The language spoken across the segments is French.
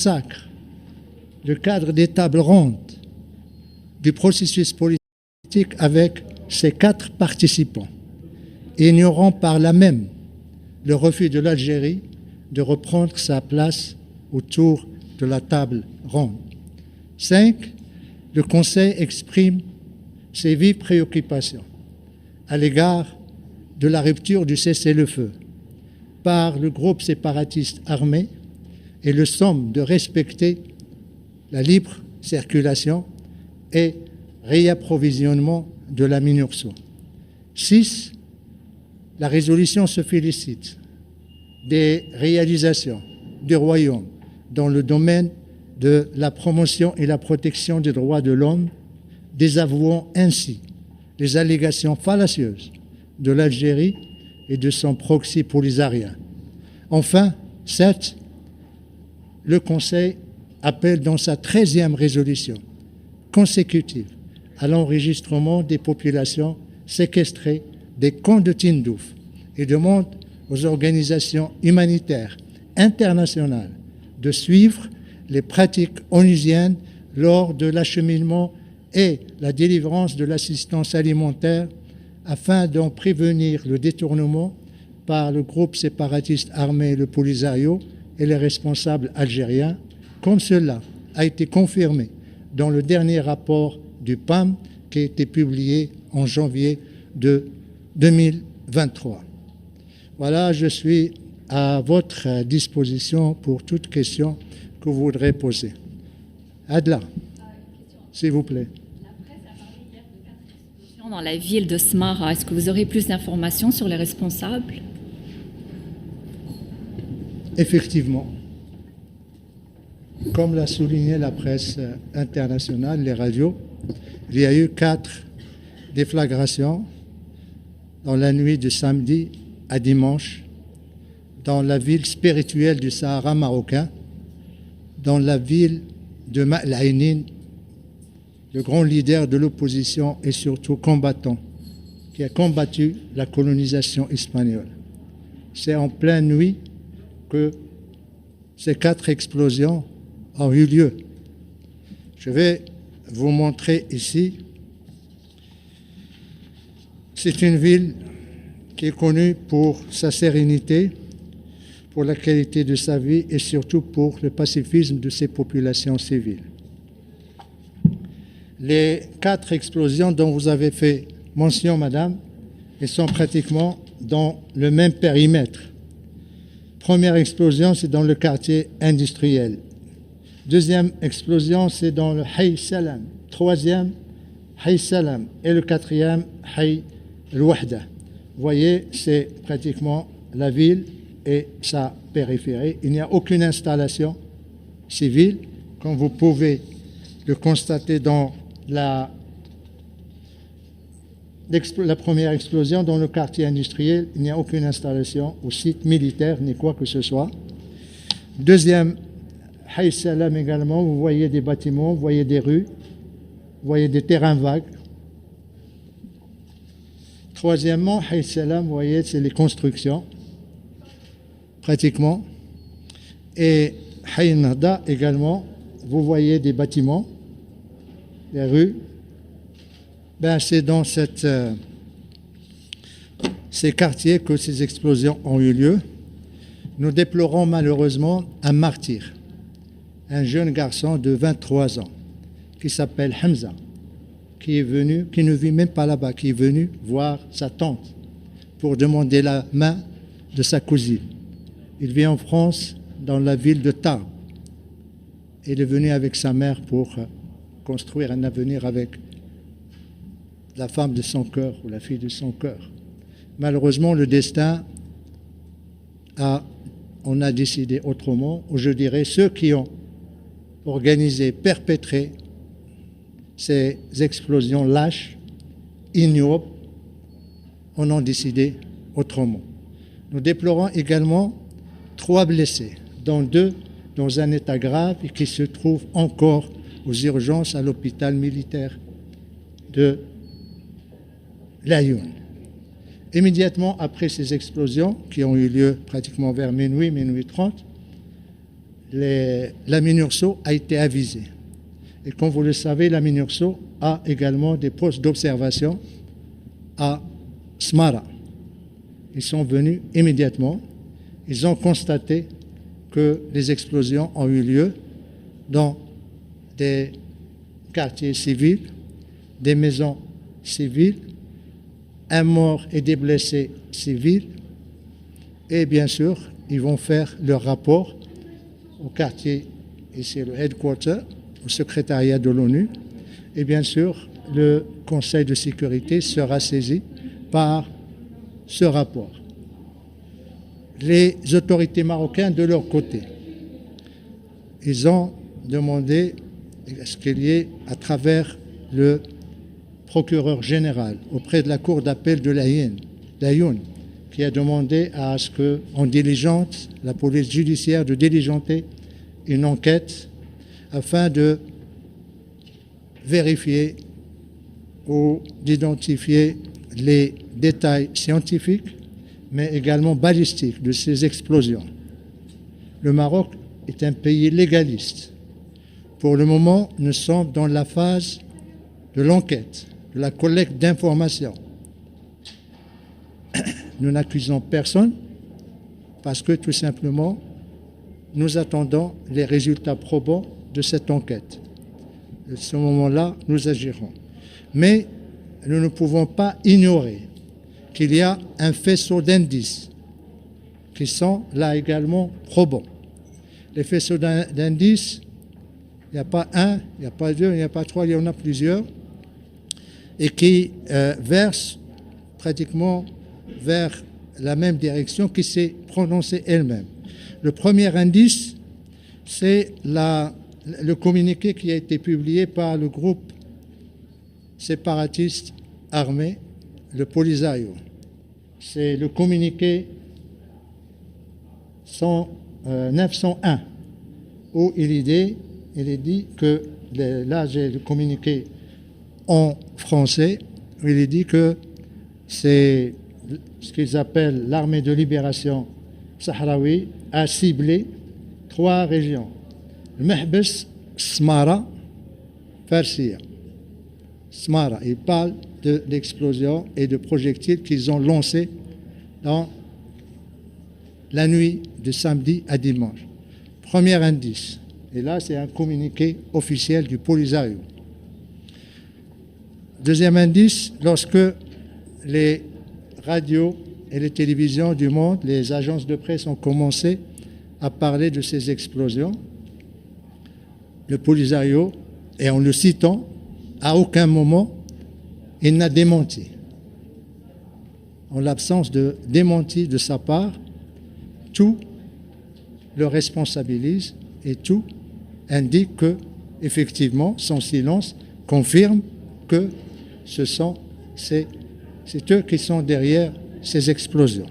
consacre le cadre des tables rondes du processus politique avec ses 4 participants, ignorant par là même le refus de l'Algérie de reprendre sa place autour de la table ronde. 5. Le Conseil exprime ses vives préoccupations à l'égard de la rupture du cessez-le-feu par le groupe séparatiste armé et le somme de respecter la libre circulation et réapprovisionnement de la MINURSO. 6. La résolution se félicite des réalisations du Royaume dans le domaine de la promotion et la protection des droits de l'homme, désavouant ainsi les allégations fallacieuses de l'Algérie et de son proxy polisarien. Enfin, 7. Le Conseil appelle dans sa 13e résolution consécutive à l'enregistrement des populations séquestrées des camps de Tindouf et demande aux organisations humanitaires internationales de suivre les pratiques onusiennes lors de l'acheminement et la délivrance de l'assistance alimentaire afin d'en prévenir le détournement par le groupe séparatiste armé le Polisario et les responsables algériens, comme cela a été confirmé dans le dernier rapport du PAM qui a été publié en janvier de 2023. Voilà, je suis à votre disposition pour toute question que vous voudrez poser. Adla, s'il vous plaît. La presse a parlé hier de 4 explosions dans la ville de Smara. Est-ce que vous aurez plus d'informations sur les responsables? Effectivement, comme l'a souligné la presse internationale, les radios, il y a eu 4 déflagrations dans la nuit de samedi à dimanche dans la ville spirituelle du Sahara marocain, dans la ville de Ma'laïnin, le grand leader de l'opposition et surtout combattant, qui a combattu la colonisation espagnole. C'est en pleine nuit que ces 4 explosions ont eu lieu. Je vais vous montrer ici. C'est une ville qui est connue pour sa sérénité, pour la qualité de sa vie et surtout pour le pacifisme de ses populations civiles. Les 4 explosions dont vous avez fait mention, madame, elles sont pratiquement dans le même périmètre. Première explosion, c'est dans le quartier industriel. Deuxième explosion, c'est dans le Hay Salam. Troisième, Hay Salam. Et le 4e, Hay El-Wahda. Vous voyez, c'est pratiquement la ville et sa périphérie. Il n'y a aucune installation civile, comme vous pouvez le constater dans la première explosion dans le quartier industriel. Il n'y a aucune installation ou site militaire ni quoi que ce soit. Deuxième, Hay Salam également, vous voyez des bâtiments, vous voyez des rues, vous voyez des terrains vagues. Troisièmement, Hay Salam, vous voyez, c'est les constructions, pratiquement. Et Hay Nahda également, vous voyez des bâtiments, des rues. C'est dans ces quartiers que ces explosions ont eu lieu. Nous déplorons malheureusement un martyr, un jeune garçon de 23 ans qui s'appelle Hamza, qui ne vit même pas là-bas, qui est venu voir sa tante pour demander la main de sa cousine. Il vit en France, dans la ville de Tarbes. Il est venu avec sa mère pour construire un avenir avec la femme de son cœur ou la fille de son cœur. Malheureusement, le destin on a décidé autrement, ou je dirais ceux qui ont organisé, perpétré ces explosions lâches, ignobles, on a décidé autrement. Nous déplorons également 3 blessés, dont 2 dans un état grave et qui se trouvent encore aux urgences à l'hôpital militaire de Laayoune. Immédiatement après ces explosions, qui ont eu lieu pratiquement vers minuit 30, la MINURSO a été avisée. Et comme vous le savez, la MINURSO a également des postes d'observation à Smara. Ils sont venus immédiatement. Ils ont constaté que les explosions ont eu lieu dans des quartiers civils, des maisons civiles, un mort et des blessés civils. Et bien sûr, ils vont faire leur rapport au quartier, ici le headquarter, au secrétariat de l'ONU. Et bien sûr, le Conseil de sécurité sera saisi par ce rapport. Les autorités marocaines, de leur côté, ils ont demandé à ce qu'il y ait, à travers le procureur général, auprès de la cour d'appel de l'Aïn, qui a demandé à ce qu'on diligente, la police judiciaire de diligenter une enquête afin de vérifier ou d'identifier les détails scientifiques, mais également balistiques de ces explosions. Le Maroc est un pays légaliste. Pour le moment, nous sommes dans la phase de l'enquête, de la collecte d'informations. Nous n'accusons personne parce que tout simplement, nous attendons les résultats probants de cette enquête. À ce moment-là, nous agirons. Mais nous ne pouvons pas ignorer qu'il y a un faisceau d'indices qui sont là également probants. Les faisceaux d'indices, il n'y a pas un, il n'y a pas deux, il n'y a pas trois, il y en a plusieurs, et qui versent pratiquement vers la même direction qui s'est prononcée elle-même. Le premier indice, c'est le communiqué qui a été publié par le groupe séparatiste armé, le Polisario. C'est le communiqué 901, où il est dit que, là j'ai le communiqué en français, où il est dit que c'est ce qu'ils appellent l'armée de libération sahraoui a ciblé 3 régions. Le Mehbes, Smara, Farsia. Smara, il parle de l'explosion et de projectiles qu'ils ont lancés dans la nuit de samedi à dimanche. Premier indice. Et là, c'est un communiqué officiel du Polisario. Deuxième indice, lorsque les radios et les télévisions du monde, les agences de presse ont commencé à parler de ces explosions, le Polisario, et en le citant, à aucun moment, il n'a démenti. En l'absence de démenti de sa part, tout le responsabilise et tout indique que, effectivement, son silence confirme que c'est eux qui sont derrière ces explosions.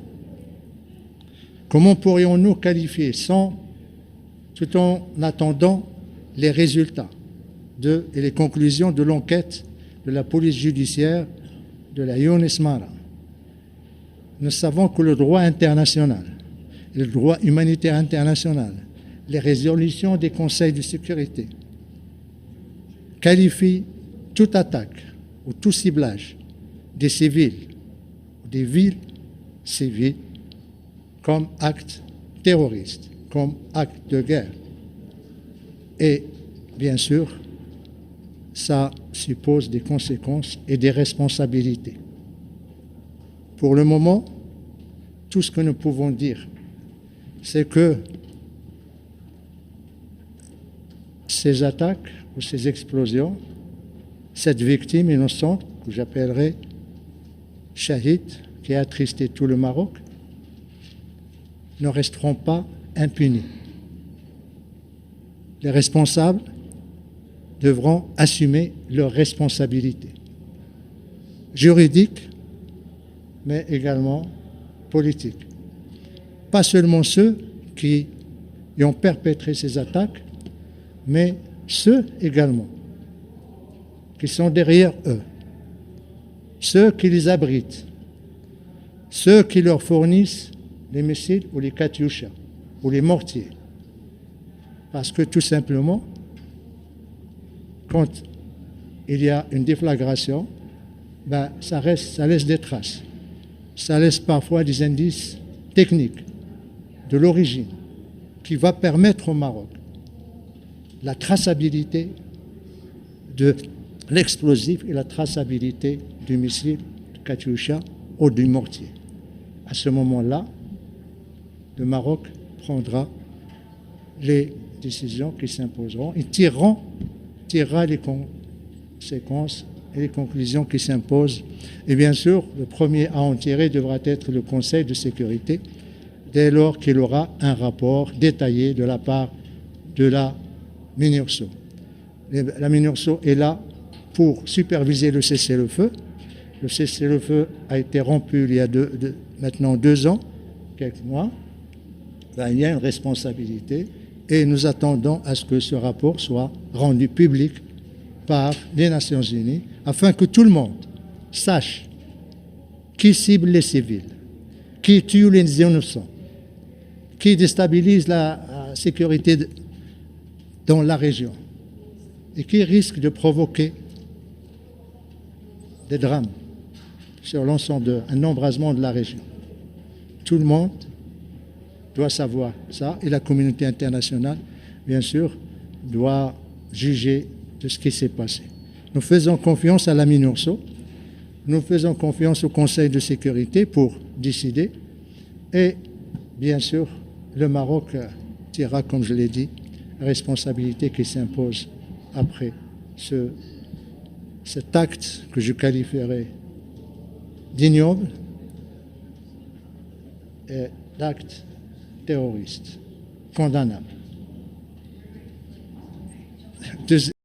Comment pourrions-nous qualifier tout en attendant les résultats et les conclusions de l'enquête de la police judiciaire de la Younes Smara? Nous savons que le droit international, le droit humanitaire international, les résolutions des conseils de sécurité qualifient toute attaque ou tout ciblage des civils, des villes civiles, comme acte terroriste, comme acte de guerre. Et bien sûr, ça suppose des conséquences et des responsabilités. Pour le moment, tout ce que nous pouvons dire, c'est que ces attaques ou ces explosions, cette victime innocente, que j'appellerai Shahid, qui a attristé tout le Maroc, ne resteront pas impunis. Les responsables devront assumer leurs responsabilités juridiques, mais également politiques. Pas seulement ceux qui ont perpétré ces attaques, mais ceux également qui sont derrière eux, ceux qui les abritent, ceux qui leur fournissent les missiles ou les katyusha ou les mortiers. Parce que tout simplement, quand il y a une déflagration, ben, ça laisse des traces. Ça laisse parfois des indices techniques de l'origine qui va permettre au Maroc la traçabilité de l'explosif et la traçabilité du missile Katyusha ou du mortier. À ce moment-là, le Maroc prendra les décisions qui s'imposeront et tirera les conséquences et les conclusions qui s'imposent. Et bien sûr, le premier à en tirer devra être le Conseil de sécurité, dès lors qu'il aura un rapport détaillé de la part de la MINURSO. La MINURSO est là pour superviser le cessez-le-feu. Le cessez-le-feu a été rompu il y a maintenant 2 ans, quelques mois. Ben, il y a une responsabilité et nous attendons à ce que ce rapport soit rendu public par les Nations Unies afin que tout le monde sache qui cible les civils, qui tue les innocents, qui déstabilise la sécurité dans la région et qui risque de provoquer des drames sur l'ensemble d'un embrasement de la région. Tout le monde doit savoir ça et la communauté internationale, bien sûr, doit juger de ce qui s'est passé. Nous faisons confiance à la MINURSO, nous faisons confiance au Conseil de sécurité pour décider et, bien sûr, le Maroc tirera, comme je l'ai dit, la responsabilité qui s'impose après cet acte que je qualifierais d'ignoble et d'acte terroriste, condamnable.